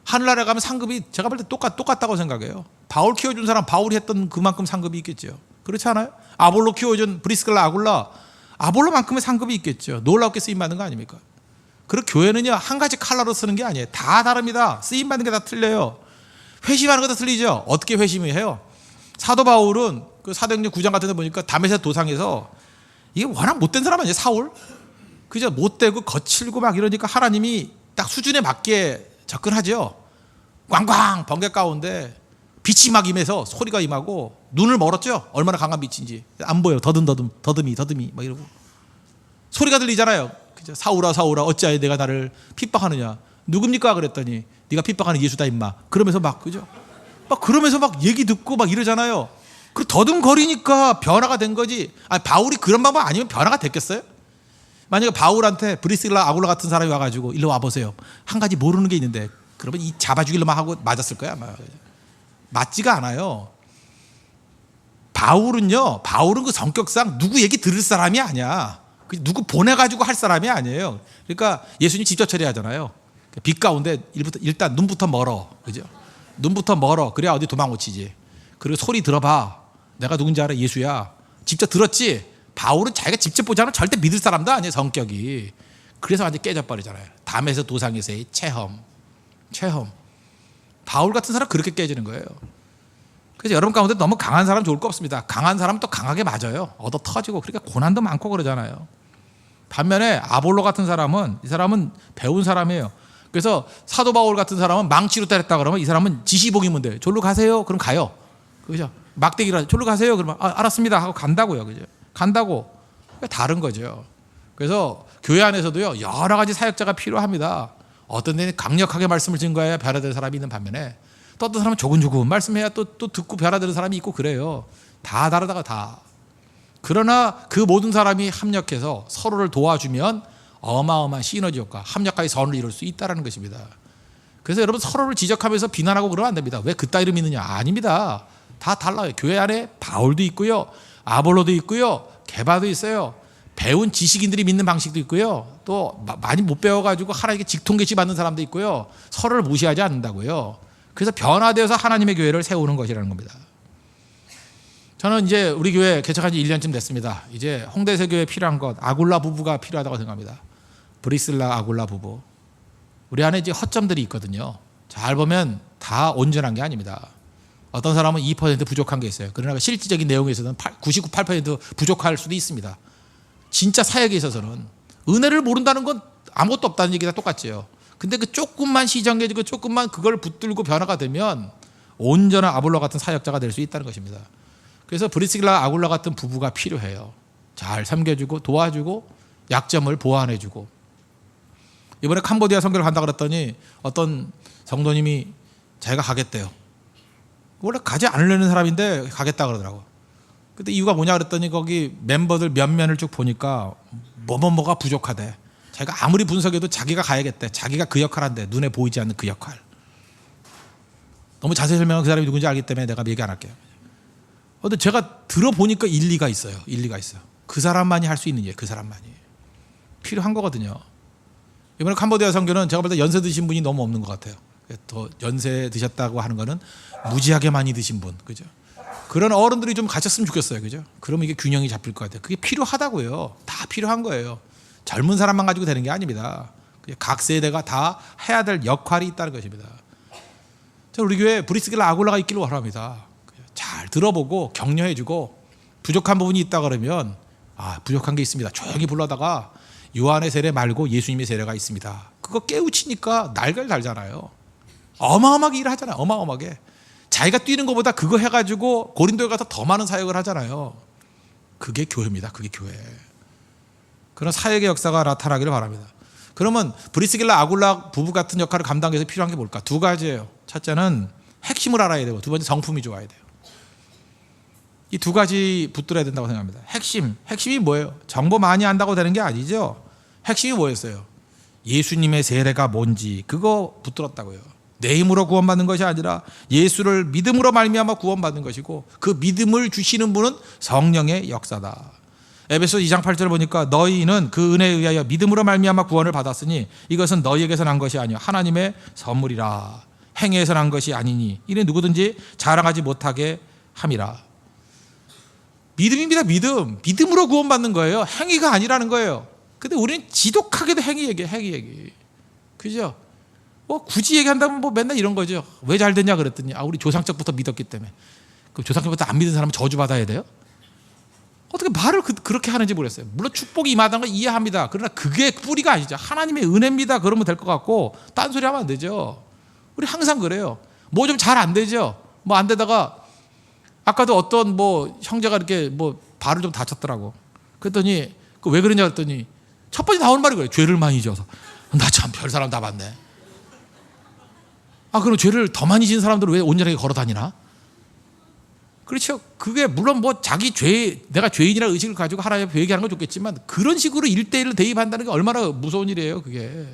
[SPEAKER 1] 하늘나라에 가면 상급이 제가 볼 때 똑같다고 생각해요. 바울 키워준 사람 바울이 했던 그만큼 상급이 있겠죠. 그렇지 않아요? 아볼로 키워준 브리스길라 아굴라, 아볼로만큼의 상급이 있겠죠. 놀랍게 쓰임받는 거 아닙니까? 그리고 교회는요, 한 가지 칼라로 쓰는 게 아니에요. 다 다릅니다. 쓰임받는 게 다 틀려요. 회심하는 것도 틀리죠. 어떻게 회심을 해요? 사도 바울은 그 사도행전 9장 같은 데 보니까 다메섹 도상에서, 이게 워낙 못된 사람 아니에요, 사울? 그죠? 못되고 거칠고 막 이러니까 하나님이 딱 수준에 맞게 접근하죠. 꽝꽝 번개 가운데 빛이 막 임해서 소리가 임하고, 눈을 멀었죠. 얼마나 강한 빛인지 안 보여요. 더듬이 막 이러고 소리가 들리잖아요. 그죠? 사울아 어찌하여 내가 나를 핍박하느냐? 누굽니까? 그랬더니 네가 핍박하는 예수다 임마. 그러면서 막, 그죠? 막 그러면서 막 얘기 듣고 막 이러잖아요. 그 더듬거리니까 변화가 된 거지. 아니, 바울이 그런 방법 아니면 변화가 됐겠어요? 만약에 바울한테 브리스길라 아굴라 같은 사람이 와가지고 일로 와보세요, 한 가지 모르는 게 있는데, 그러면 이 잡아주길로만 하고 맞았을 거야 아마. 맞지가 않아요. 바울은 그 성격상 누구 얘기 들을 사람이 아니야. 누구 보내가지고 할 사람이 아니에요. 그러니까 예수님 직접 처리하잖아요. 빛 가운데 일단 눈부터 멀어, 그죠? 눈부터 멀어. 그래야 어디 도망 못 치지. 그리고 소리 들어봐. 내가 누군지 알아? 예수야. 직접 들었지? 바울은 자기가 직접 보지 않으면 절대 믿을 사람도 아니에요, 성격이. 그래서 완전히 깨져버리잖아요. 담에서 도상에서의 체험. 바울 같은 사람 그렇게 깨지는 거예요. 그래서 여러분 가운데 너무 강한 사람 좋을 거 없습니다. 강한 사람은 또 강하게 맞아요. 얻어 터지고, 그러니까 고난도 많고 그러잖아요. 반면에 아볼로 같은 사람은, 이 사람은 배운 사람이에요. 그래서 사도 바울 같은 사람은 망치로 때렸다 그러면 이 사람은 지시복이면 돼요. 졸로 가세요. 그럼 가요. 그죠? 막대기라 졸로 가세요. 그러면 알았습니다 하고 간다고요. 그죠? 간다고. 그러니까 다른 거죠. 그래서 교회 안에서도요, 여러 가지 사역자가 필요합니다. 어떤 데는 강력하게 말씀을 증거해야 변화되는 사람이 있는 반면에, 또 어떤 사람은 조근조근 말씀해야 또 듣고 변화되는 사람이 있고 그래요. 다 다르다가 다. 그러나 그 모든 사람이 합력해서 서로를 도와주면 어마어마한 시너지 효과, 합력하게 선을 이룰 수 있다는 것입니다. 그래서 여러분 서로를 지적하면서 비난하고 그러면 안 됩니다. 왜 그따위로 믿느냐? 아닙니다. 다 달라요. 교회 안에 바울도 있고요, 아볼로도 있고요, 게바도 있어요. 배운 지식인들이 믿는 방식도 있고요. 또 많이 못 배워가지고 하나님께 직통계시 받는 사람도 있고요. 서로를 무시하지 않는다고요. 그래서 변화되어서 하나님의 교회를 세우는 것이라는 겁니다. 저는 이제 우리 교회 개척한 지 1년쯤 됐습니다. 이제 홍대세 교회에 필요한 것, 아굴라 부부가 필요하다고 생각합니다. 브리슬라 아굴라 부부. 우리 안에 이제 허점들이 있거든요. 잘 보면 다 온전한 게 아닙니다. 어떤 사람은 2% 부족한 게 있어요. 그러나 실질적인 내용에서는 99.8% 부족할 수도 있습니다. 진짜 사역에 있어서는 은혜를 모른다는 건 아무것도 없다는 얘기가 똑같죠. 근데 그 조금만 시정해지고 조금만 그걸 붙들고 변화가 되면 온전한 아굴라 같은 사역자가 될 수 있다는 것입니다. 그래서 브리스길라 아굴라 같은 부부가 필요해요. 잘 섬겨주고 도와주고 약점을 보완해주고. 이번에 캄보디아 선교를 간다 그랬더니 어떤 성도님이 자기가 가겠대요. 원래 가지 않으려는 사람인데 가겠다 그러더라고. 근데 이유가 뭐냐 그랬더니 거기 멤버들 면면을 쭉 보니까 뭐가 부족하대. 자기가 아무리 분석해도 자기가 가야겠대. 자기가 그 역할 한대. 눈에 보이지 않는 그 역할. 너무 자세히 설명한 그 사람이 누군지 알기 때문에 내가 얘기 안 할게요. 근데 제가 들어보니까 일리가 있어요. 일리가 있어요. 그 사람만이 할 수 있는 일, 그 사람만이. 필요한 거거든요. 이번에 캄보디아 선교는 제가 볼 때 연세 드신 분이 너무 없는 것 같아요. 더 연세 드셨다고 하는 거는 무지하게 많이 드신 분, 그죠? 그런 어른들이 좀 갇혔으면 좋겠어요, 그죠? 그러면 이게 균형이 잡힐 것 같아요. 그게 필요하다고요. 다 필요한 거예요. 젊은 사람만 가지고 되는 게 아닙니다. 각 세대가 다 해야 될 역할이 있다는 것입니다. 우리 교회 브리스길라 아굴라가 있기를 원합니다. 잘 들어보고 격려해주고 부족한 부분이 있다 그러면 부족한 게 있습니다. 조용히 불러다가 요한의 세례 말고 예수님의 세례가 있습니다. 그거 깨우치니까 날개를 달잖아요. 어마어마하게 일을 하잖아요. 어마어마하게. 자기가 뛰는 것보다 그거 해가지고 고린도에 가서 더 많은 사역을 하잖아요. 그게 교회입니다. 그게 교회. 그런 사역의 역사가 나타나기를 바랍니다. 그러면 브리스길라 아굴라 부부 같은 역할을 감당해서 필요한 게 뭘까? 두 가지예요. 첫째는 핵심을 알아야 되고 두 번째 성품이 좋아야 돼요. 이 두 가지 붙들어야 된다고 생각합니다. 핵심이 뭐예요? 정보 많이 안다고 되는 게 아니죠. 핵심이 뭐였어요? 예수님의 세례가 뭔지 그거 붙들었다고요. 내 힘으로 구원받는 것이 아니라 예수를 믿음으로 말미암아 구원받는 것이고 그 믿음을 주시는 분은 성령의 역사다. 에베소 2장 8절 보니까 너희는 그 은혜에 의하여 믿음으로 말미암아 구원을 받았으니 이것은 너희에게서 난 것이 아니요 하나님의 선물이라. 행위에서 난 것이 아니니 이는 누구든지 자랑하지 못하게 함이라. 믿음입니다. 믿음으로 구원받는 거예요. 행위가 아니라는 거예요. 근데 우리는 지독하게도 행위 얘기. 그죠? 굳이 얘기한다면 맨날 이런 거죠. 왜 잘 됐냐 그랬더니 우리 조상적부터 믿었기 때문에. 그럼 조상적부터 안 믿은 사람은 저주받아야 돼요? 어떻게 말을 그렇게 하는지 모르겠어요. 물론 축복이 임하다는 걸 이해합니다. 그러나 그게 뿌리가 아니죠. 하나님의 은혜입니다. 그러면 될 것 같고 딴소리 하면 안 되죠. 우리 항상 그래요. 뭐 좀 잘 안 되죠. 뭐 안 되다가 아까도 어떤 형제가 이렇게 발을 좀 다쳤더라고. 그랬더니 왜 그러냐 그랬더니 첫 번째 나오는 말이 그래요. 죄를 많이 지어서. 나 참 별 사람 다 봤네. 그럼 죄를 더 많이 지은 사람들은 왜 온전하게 걸어 다니나? 그렇죠. 그게 물론 자기 내가 죄인이라는 의식을 가지고 하나님 앞에 얘기하는 건 좋겠지만 그런 식으로 1대1로 대입한다는 게 얼마나 무서운 일이에요. 그게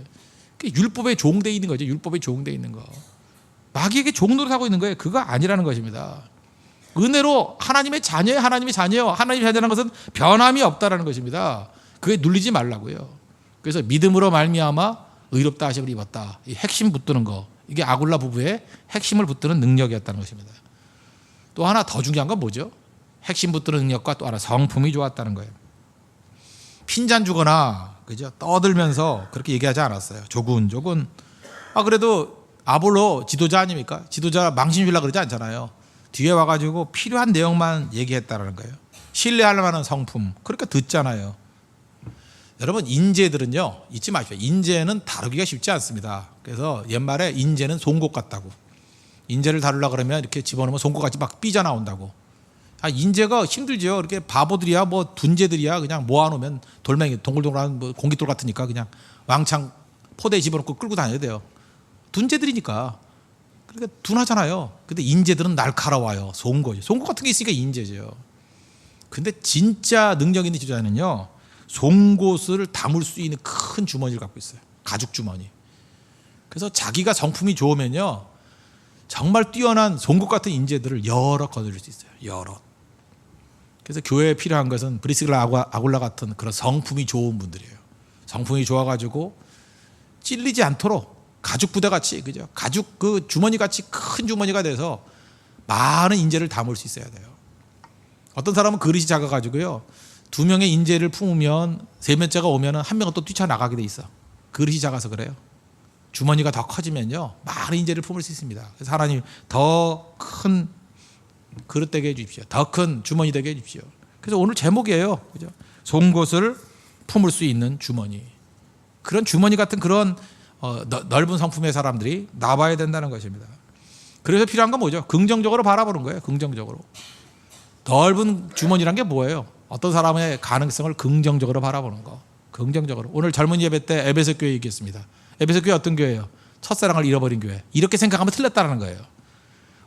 [SPEAKER 1] 율법에 종돼 있는 거죠. 율법에 종돼 있는 거. 마귀에게 종노릇하고 있는 거예요. 그거 아니라는 것입니다. 은혜로 하나님의 자녀예요. 하나님의 자녀라는 것은 변함이 없다라는 것입니다. 그게 눌리지 말라고요. 그래서 믿음으로 말미암아 의롭다 하심을 입었다. 이 핵심 붙드는 거. 이게 아굴라 부부의 핵심을 붙드는 능력이었다는 것입니다. 또 하나 더 중요한 건 뭐죠? 핵심 붙드는 능력과 또 하나 성품이 좋았다는 거예요. 핀잔 주거나 그죠? 떠들면서 그렇게 얘기하지 않았어요. 조근조근. 그래도 아볼로 지도자 아닙니까? 지도자 망신 주려고 그러지 않잖아요. 뒤에 와가지고 필요한 내용만 얘기했다는 거예요. 신뢰할 만한 성품. 그러니까 듣잖아요. 여러분 인재들은요 잊지 마십시오. 인재는 다루기가 쉽지 않습니다. 그래서 옛말에 인재는 송곳 같다고. 인재를 다루려고 그러면 이렇게 집어넣으면 송곳같이 막 삐져나온다고. 인재가 힘들죠. 이렇게 바보들이야 둔재들이야 그냥 모아놓으면 돌멩이 동글동글한 공깃돌 같으니까 그냥 왕창 포대에 집어넣고 끌고 다녀야 돼요. 둔재들이니까. 그러니까 둔하잖아요. 근데 인재들은 날카로워요. 송곳이. 송곳 같은 게 있으니까 인재죠. 근데 진짜 능력 있는 지도자는요 송곳을 담을 수 있는 큰 주머니를 갖고 있어요. 가죽 주머니. 그래서 자기가 성품이 좋으면요 정말 뛰어난 송곳 같은 인재들을 여러 거느릴 수 있어요. 여러. 그래서 교회에 필요한 것은 브리스길라 아굴라 같은 그런 성품이 좋은 분들이에요. 성품이 좋아가지고 찔리지 않도록 가죽 부대 같이, 그죠? 가죽 그 주머니 같이 큰 주머니가 돼서 많은 인재를 담을 수 있어야 돼요. 어떤 사람은 그릇이 작아가지고요, 2명의 인재를 품으면 3명째가 오면 1명은 또 뛰쳐나가게 돼 있어. 그릇이 작아서 그래요. 주머니가 더 커지면요, 많은 인재를 품을 수 있습니다. 그래서 하나님 더 큰 그릇 되게 해주십시오. 더 큰 주머니 되게 해주십시오. 그래서 오늘 제목이에요, 그죠? 속것을 품을 수 있는 주머니. 그런 주머니 같은 그런 넓은 성품의 사람들이 나와야 된다는 것입니다. 그래서 필요한 건 뭐죠? 긍정적으로 바라보는 거예요. 긍정적으로. 넓은 주머니란 게 뭐예요? 어떤 사람의 가능성을 긍정적으로 바라보는 거. 긍정적으로. 오늘 젊은 예배 때 에베소 교회 얘기했습니다. 에베소 교회 어떤 교회예요? 첫사랑을 잃어버린 교회. 이렇게 생각하면 틀렸다는 거예요.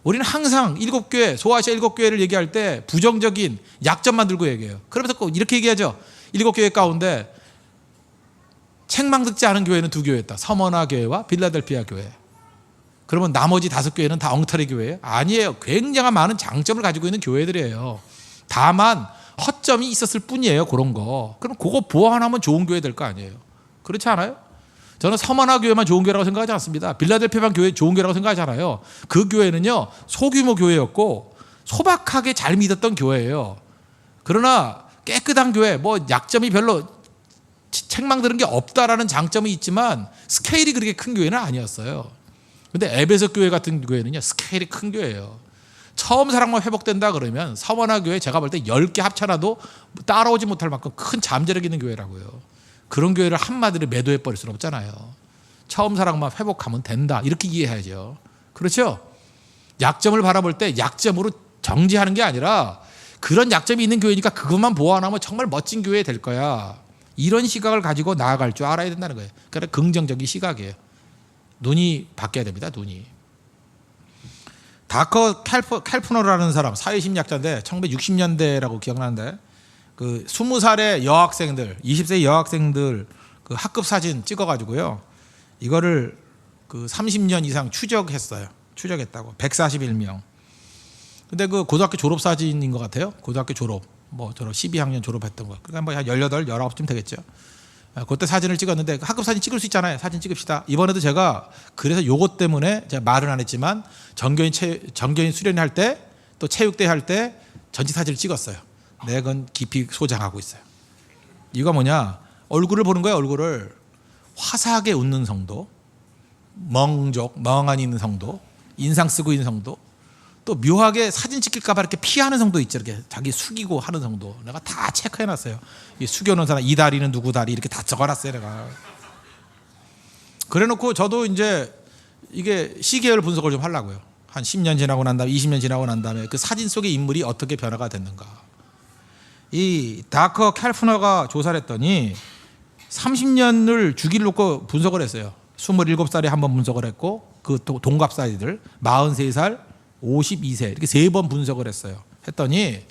[SPEAKER 1] 우리는 항상 7교회, 소아시아 7교회를 얘기할 때 부정적인 약점만 들고 얘기해요. 그러면서 꼭 이렇게 얘기하죠. 7교회 가운데 책망 듣지 않은 교회는 2교회였다. 서머나 교회와 빌라델피아 교회. 그러면 나머지 5교회는 다 엉터리 교회예요? 아니에요. 굉장한 많은 장점을 가지고 있는 교회들이에요. 다만 허점이 있었을 뿐이에요. 그런 거. 그럼 그거 보완하면 좋은 교회 될 거 아니에요. 그렇지 않아요? 저는 서머나 교회만 좋은 교회라고 생각하지 않습니다. 빌라델피아만 교회 좋은 교회라고 생각하지 않아요. 그 교회는요, 소규모 교회였고 소박하게 잘 믿었던 교회예요. 그러나 깨끗한 교회, 뭐 약점이 별로 책망 들은 게 없다라는 장점이 있지만 스케일이 그렇게 큰 교회는 아니었어요. 근데 에베소 교회 같은 교회는요, 스케일이 큰 교회예요. 처음 사랑만 회복된다 그러면 서머나 교회 제가 볼 때 10개 합쳐놔도 따라오지 못할 만큼 큰 잠재력 있는 교회라고요. 그런 교회를 한마디로 매도해 버릴 수는 없잖아요. 처음 사랑만 회복하면 된다, 이렇게 이해해야죠. 그렇죠? 약점을 바라볼 때 약점으로 정지하는 게 아니라 그런 약점이 있는 교회니까 그것만 보완하면 정말 멋진 교회 될 거야. 이런 시각을 가지고 나아갈 줄 알아야 된다는 거예요. 그러니까 긍정적인 시각이에요. 눈이 바뀌어야 됩니다. 눈이. 다커 캘프너라는 사람, 사회심리학자인데 1960년대라고 기억나는데 그 20살의 여학생들, 20세 여학생들 그 학급 사진 찍어가지고요, 이거를 그 30년 이상 추적했어요. 추적했다고. 141명. 근데 그 고등학교 졸업 사진인 것 같아요. 고등학교 졸업. 뭐 졸업 12학년 졸업했던 거. 그러니까 뭐 한 18, 19쯤 되겠죠. 그때 사진을 찍었는데 학급 사진 찍을 수 있잖아요. 사진 찍읍시다. 이번에도 제가 그래서 요것 때문에 제가 말은 안 했지만 정교인 수련회 할 때 또 체육대 할 때 전체 사진을 찍었어요. 내가 그건 깊이 소장하고 있어요. 이유가 뭐냐? 얼굴을 보는 거예요. 얼굴을. 화사하게 웃는 성도, 멍하니 있는 성도, 인상 쓰고 있는 성도, 또 묘하게 사진 찍힐까 봐 이렇게 피하는 성도 있죠. 이렇게 자기 숙이고 하는 성도. 내가 다 체크해놨어요. 이 숙여놓은 사람, 이 다리는 누구 다리 이렇게 다 적어놨어요. 내가. 그래놓고 저도 이제 이게 시계열 분석을 좀 하려고요. 한 10년 지나고 난 다음에, 20년 지나고 난 다음에 그 사진 속의 인물이 어떻게 변화가 됐는가. 이 다커 캘프너가 조사를 했더니 30년을 주기를 놓고 분석을 했어요. 27살에 한 번 분석을 했고, 그 동갑 사이들 43살, 52세 이렇게 3번 분석을 했어요. 했더니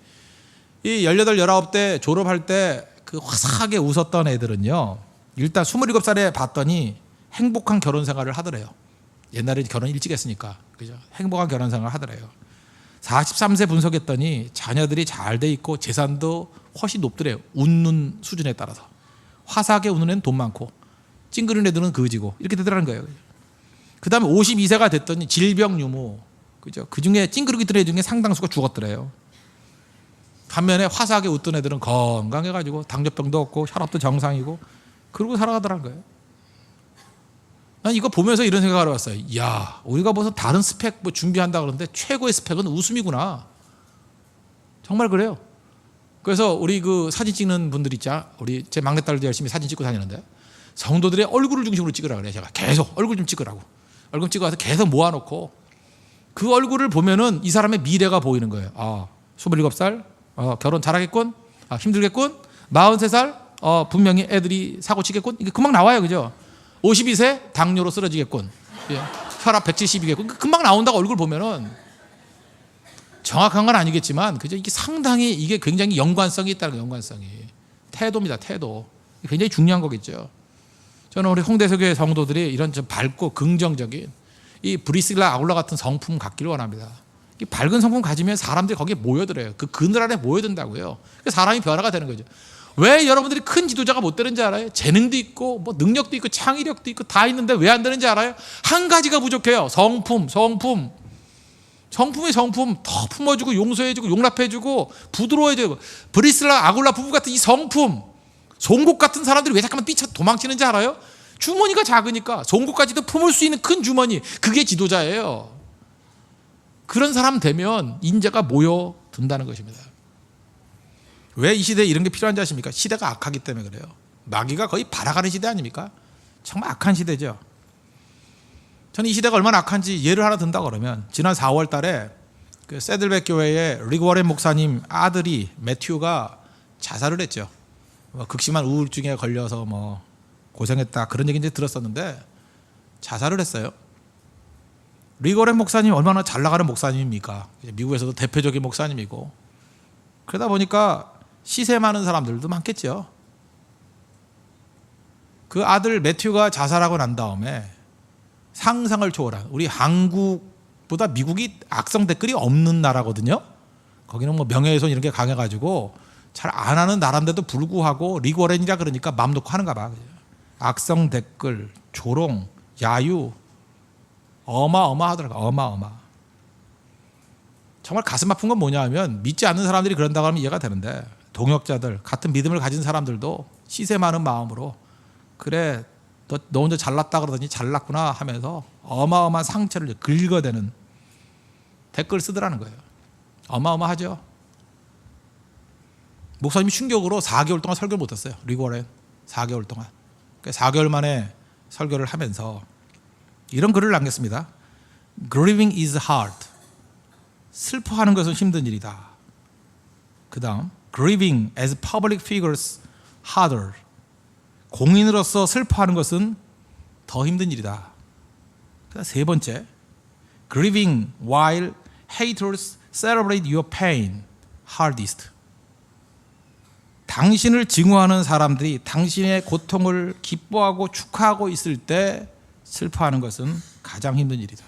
[SPEAKER 1] 이 18, 19대 졸업할 때 그 화사하게 웃었던 애들은요, 일단 27살에 봤더니 행복한 결혼 생활을 하더래요. 옛날에 결혼 일찍 했으니까, 그죠? 행복한 결혼 생활을 하더래요. 43세 분석했더니 자녀들이 잘 돼 있고 재산도 훨씬 높더래요. 웃는 수준에 따라서. 화사하게 웃는 애는 돈 많고 찡그린 애들은 거지고 이렇게 되더라는 거예요. 그 다음에 52세가 됐더니 질병 유무, 그죠? 그 중에 찡그리기 든 애 중에 상당수가 죽었더래요. 반면에 화사하게 웃던 애들은 건강해가지고 당뇨병도 없고 혈압도 정상이고 그러고 살아가더라는 거예요. 난 이거 보면서 이런 생각을 해봤어요. 야, 우리가 무슨 다른 스펙 뭐 준비한다 그러는데 최고의 스펙은 웃음이구나. 정말 그래요. 그래서 우리 그 사진 찍는 분들 있자, 우리 제 막내딸도 열심히 사진 찍고 다니는데 성도들의 얼굴을 중심으로 찍으라 그래요. 제가 계속 얼굴 좀 찍으라고. 얼굴 찍어서 계속 모아놓고 그 얼굴을 보면은 이 사람의 미래가 보이는 거예요. 아, 27살, 결혼 잘하겠군, 힘들겠군, 43살, 분명히 애들이 사고 치겠군. 이게 금방 나와요, 그죠? 52세 당뇨로 쓰러지겠군, 예. 혈압 170이겠군. 금방 나온다고 얼굴 보면은. 정확한 건 아니겠지만, 그죠? 이게 상당히 이게 굉장히 연관성이 있다는 거예요. 연관성이. 태도입니다. 태도. 굉장히 중요한 거겠죠. 저는 우리 홍대서교회 성도들이 이런 좀 밝고 긍정적인 이 브리스길라 아굴라 같은 성품 갖기를 원합니다. 이 밝은 성품 가지면 사람들이 거기에 모여들어요. 그 그늘 안에 모여든다고요. 사람이 변화가 되는 거죠. 왜 여러분들이 큰 지도자가 못 되는지 알아요? 재능도 있고 뭐 능력도 있고 창의력도 있고 다 있는데 왜 안 되는지 알아요? 한 가지가 부족해요. 성품이 성품 더 품어주고 용서해주고 용납해주고 부드러워해주고 브리슬라 아굴라 부부 같은 이 성품, 송곳 같은 사람들이 왜 잠깐만 뛰쳐 도망치는지 알아요? 주머니가 작으니까. 송곳까지도 품을 수 있는 큰 주머니, 그게 지도자예요. 그런 사람 되면 인재가 모여든다는 것입니다. 왜 이 시대에 이런 게 필요한지 아십니까? 시대가 악하기 때문에 그래요. 마귀가 거의 발아가는 시대 아닙니까? 정말 악한 시대죠. 저는 이 시대가 얼마나 악한지 예를 하나 든다 그러면, 지난 4월 달에 그 새들백 교회의 릭 워렌 목사님 아들이 매튜가 자살을 했죠. 극심한 우울증에 걸려서 뭐 고생했다 그런 얘기 이제 들었었는데 자살을 했어요. 릭 워렌 목사님 얼마나 잘 나가는 목사님입니까? 미국에서도 대표적인 목사님이고, 그러다 보니까 시세 많은 사람들도 많겠죠. 그 아들 매튜가 자살하고 난 다음에 상상을 초월한, 우리 한국보다 미국이 악성 댓글이 없는 나라거든요. 거기는 뭐 명예훼손 이런 게 강해가지고 잘 안 하는 나라인데도 불구하고 릭 워렌이라 그러니까 맘 놓고 하는가 봐. 악성 댓글, 조롱, 야유 어마어마하더라고요. 어마어마. 정말 가슴 아픈 건 뭐냐 하면, 믿지 않는 사람들이 그런다고 하면 이해가 되는데, 동역자들, 같은 믿음을 가진 사람들도 시세 많은 마음으로 그래 너 혼자 잘났다 그러더니 잘났구나 하면서 어마어마한 상처를 긁어대는 댓글 쓰더라는 거예요. 어마어마하죠. 목사님이 충격으로 4개월 동안 설교를 못했어요. 릭 워렌 4개월 동안. 4개월 만에 설교를 하면서 이런 글을 남겼습니다. Grieving is hard. 슬퍼하는 것은 힘든 일이다. 그 다음 Grieving as public figures harder. 공인으로서 슬퍼하는 것은 더 힘든 일이다. 그 다음 세 번째 Grieving while haters celebrate your pain hardest. 당신을 증오하는 사람들이 당신의 고통을 기뻐하고 축하하고 있을 때 슬퍼하는 것은 가장 힘든 일이다.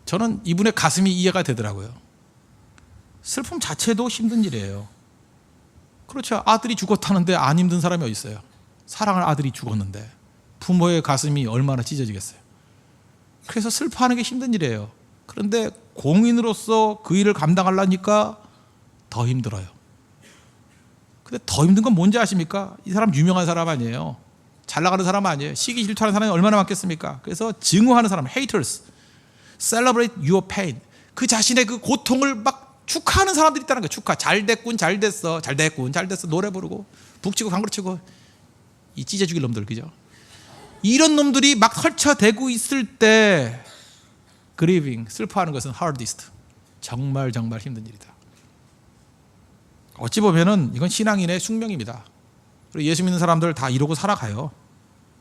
[SPEAKER 1] 저는 이분의 가슴이 이해가 되더라고요. 슬픔 자체도 힘든 일이에요. 그렇죠. 아들이 죽었다는데 안 힘든 사람이 어디 있어요? 사랑할 아들이 죽었는데 부모의 가슴이 얼마나 찢어지겠어요. 그래서 슬퍼하는 게 힘든 일이에요. 그런데 공인으로서 그 일을 감당하려니까 더 힘들어요. 근데 더 힘든 건 뭔지 아십니까? 이 사람 유명한 사람 아니에요. 잘 나가는 사람 아니에요. 시기 질투하는 사람이 얼마나 많겠습니까? 그래서 증오하는 사람, haters, celebrate your pain. 그 자신의 그 고통을 막 축하하는 사람들이 있다는 거예요. 축하. 잘 됐군, 잘 됐어, 잘 됐군, 잘 됐어. 노래 부르고 북치고 강구치고 이 찢어 죽일 놈들, 그죠? 이런 놈들이 막 설쳐대고 있을 때 grieving, 슬퍼하는 것은 hardest. 정말 정말 힘든 일이다. 어찌 보면은 이건 신앙인의 숙명입니다. 그리고 예수 믿는 사람들 다 이러고 살아가요.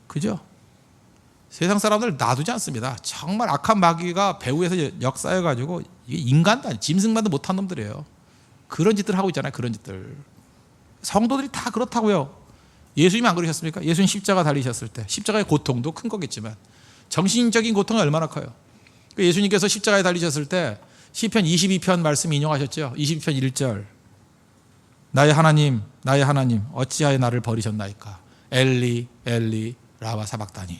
[SPEAKER 1] 그죠? 세상 사람들 놔두지 않습니다. 정말 악한 마귀가 배후에서 역사해가지고 이게 인간도 아니에요. 짐승만도 못한 놈들이에요. 그런 짓들 하고 있잖아요. 그런 짓들. 성도들이 다 그렇다고요. 예수님 안 그러셨습니까? 예수님 십자가 달리셨을 때 십자가의 고통도 큰 거겠지만 정신적인 고통이 얼마나 커요. 예수님께서 십자가에 달리셨을 때 시편 22편 말씀 인용하셨죠. 22편 1절. 나의 하나님, 나의 하나님, 어찌하여 나를 버리셨나이까? 엘리, 엘리, 라마 사박다니.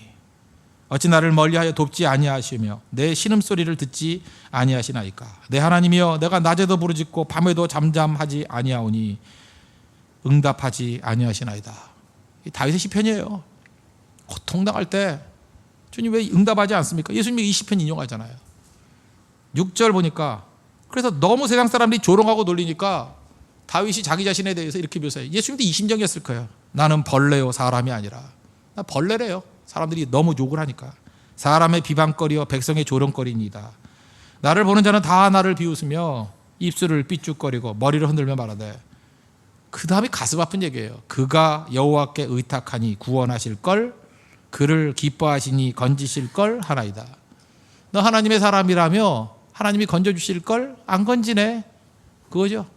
[SPEAKER 1] 어찌 나를 멀리하여 돕지 아니하시며 내 신음소리를 듣지 아니하시나이까? 내 하나님이여, 내가 낮에도 부르짖고 밤에도 잠잠하지 아니하오니 응답하지 아니하시나이다. 이 다윗의 시편이에요. 고통당할 때 주님 왜 응답하지 않습니까? 예수님이 이 시편 인용하잖아요. 6절 보니까, 그래서 너무 세상 사람들이 조롱하고 놀리니까 다윗이 자기 자신에 대해서 이렇게 묘사해요. 예수님도 이 심정이었을 거예요. 나는 벌레요, 사람이 아니라. 나 벌레래요. 사람들이 너무 욕을 하니까. 사람의 비방거리와 백성의 조롱거리니이다. 나를 보는 자는 다 나를 비웃으며 입술을 삐죽거리고 머리를 흔들며 말하되. 그 다음에 가슴 아픈 얘기예요. 그가 여호와께 의탁하니 구원하실 걸, 그를 기뻐하시니 건지실 걸 하나이다. 너 하나님의 사람이라며 하나님이 건져주실 걸 안 건지네. 그거죠.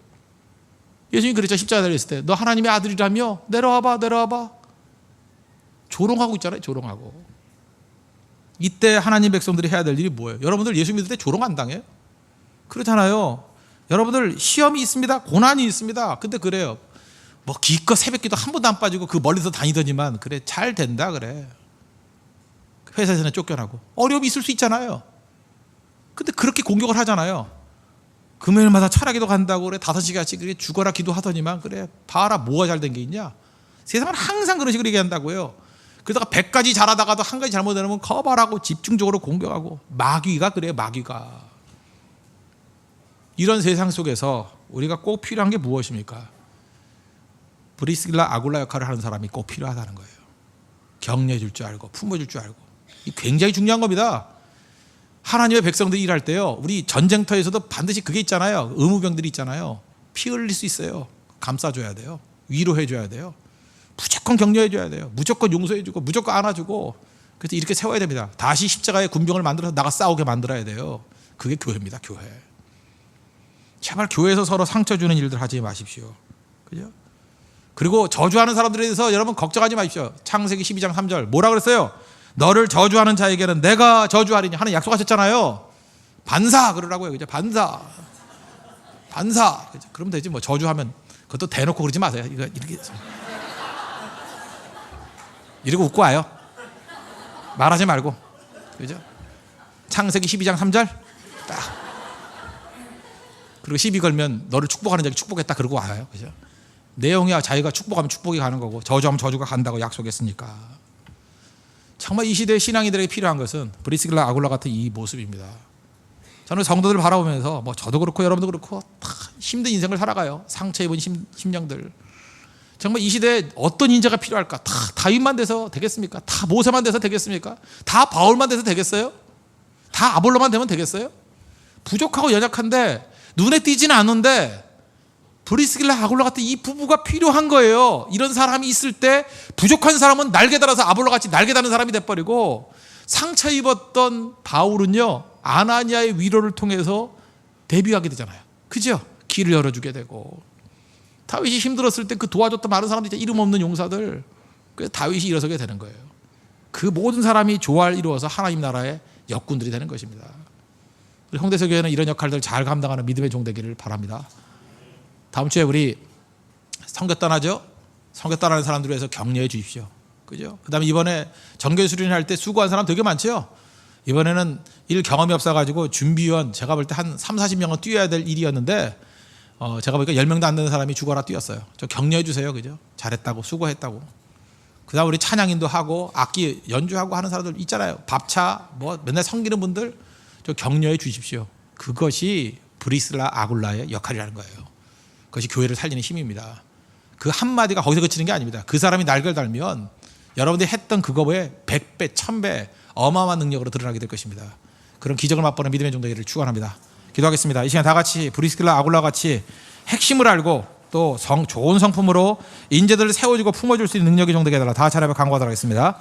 [SPEAKER 1] 예수님이 그랬죠. 십자가 달렸을 때. 너 하나님의 아들이라며 내려와봐, 내려와봐. 조롱하고 있잖아요. 조롱하고. 이때 하나님 백성들이 해야 될 일이 뭐예요? 여러분들 예수 믿을 때 조롱 안 당해요? 그렇잖아요. 여러분들 시험이 있습니다. 고난이 있습니다. 근데 그래요. 뭐 기껏 새벽기도 한 번도 안 빠지고 그 멀리서 다니더니만 그래 잘 된다 그래. 회사에서는 쫓겨나고 어려움이 있을 수 있잖아요. 근데 그렇게 공격을 하잖아요. 금요일마다 철학기도 간다고 그래 5시간씩 그래 죽어라 기도하더니만 그래 봐라 뭐가 잘 된 게 있냐. 세상은 항상 그런 식으로 얘기한다고요. 그러다가 100가지 잘하다가도 한 가지 잘못하면 거발하고 집중적으로 공격하고 마귀가 그래요. 마귀가. 이런 세상 속에서 우리가 꼭 필요한 게 무엇입니까? 브리스길라 아굴라 역할을 하는 사람이 꼭 필요하다는 거예요. 격려해 줄 줄 알고 품어줄 줄 알고. 이 굉장히 중요한 겁니다. 하나님의 백성들이 일할 때요. 우리 전쟁터에서도 반드시 그게 있잖아요. 의무병들이 있잖아요. 피 흘릴 수 있어요. 감싸줘야 돼요. 위로해 줘야 돼요. 무조건 격려해 줘야 돼요. 무조건 용서해 주고 무조건 안아주고. 그래서 이렇게 세워야 됩니다. 다시 십자가의 군병을 만들어서 나가 싸우게 만들어야 돼요. 그게 교회입니다. 교회. 제발 교회에서 서로 상처 주는 일들 하지 마십시오. 그죠? 그리고 저주하는 사람들에 대해서 여러분 걱정하지 마십시오. 창세기 12장 3절 뭐라 그랬어요? 너를 저주하는 자에게는 내가 저주하리니 하는 약속하셨잖아요. 반사 그러라고요. 그죠? 반사. 그죠? 그러면 되지 뭐 저주하면 그것도 대놓고 그러지 마세요. 이거 이렇게 이러고 웃고 와요. 말하지 말고. 그죠? 창세기 12장 3절 딱. 그리고 시비 걸면 너를 축복하는 자에게 축복했다 그러고 와요. 그죠? 내용이야 자기가 축복하면 축복이 가는 거고 저주하면 저주가 간다고 약속했으니까. 정말 이 시대의 신앙인들에게 필요한 것은 브리스길라 아굴라 같은 이 모습입니다. 저는 성도들 바라보면서 뭐 저도 그렇고 여러분도 그렇고 다 힘든 인생을 살아가요. 상처 입은 심령들. 정말 이 시대에 어떤 인자가 필요할까? 다 다윗만 돼서 되겠습니까? 다 모세만 돼서 되겠습니까? 다 바울만 돼서 되겠어요? 다 아볼로만 되면 되겠어요? 부족하고 연약한데 눈에 띄지는 않는데 브리스길라 아굴라 같은 이 부부가 필요한 거예요. 이런 사람이 있을 때 부족한 사람은 날개 달아서 아볼로같이 날개 다는 사람이 돼버리고 상처 입었던 바울은요 아나니아의 위로를 통해서 데뷔하게 되잖아요. 그죠? 길을 열어주게 되고 다윗이 힘들었을 때 그 도와줬던 많은 사람들 이름 없는 용사들 그래서 다윗이 일어서게 되는 거예요. 그 모든 사람이 조화를 이루어서 하나님 나라의 역군들이 되는 것입니다. 우리 홍대서 교회는 이런 역할들을 잘 감당하는 믿음의 종 되기를 바랍니다. 다음 주에 우리 선교 떠나죠? 선교 떠나는 사람들을 위해서 격려해 주십시오. 그죠? 그 다음에 이번에 전교 수련할 때 수고한 사람 되게 많죠? 이번에는 일 경험이 없어가지고 준비위원 제가 볼 때 한 30-40명은 뛰어야 될 일이었는데 제가 보니까 10명도 안 되는 사람이 죽어라 뛰었어요. 저 격려해 주세요. 그죠? 잘했다고 수고했다고. 그 다음 우리 찬양인도 하고 악기 연주하고 하는 사람들 있잖아요. 밥차 뭐 맨날 섬기는 분들 저 격려해 주십시오. 그것이 브리스길라 아굴라의 역할이라는 거예요. 그것이 교회를 살리는 힘입니다. 그 한마디가 거기서 그치는 게 아닙니다. 그 사람이 날개를 달면 여러분들이 했던 그거에 100배, 1000배 어마어마한 능력으로 드러나게 될 것입니다. 그런 기적을 맛보는 믿음의 종 되기를 축원합니다. 기도하겠습니다. 이 시간 다 같이 브리스길라 아굴라 같이 핵심을 알고 또 좋은 성품으로 인재들을 세워주고 품어줄 수 있는 능력의 종 되게 해달라. 다 같이 하나님 간구하도록 하겠습니다.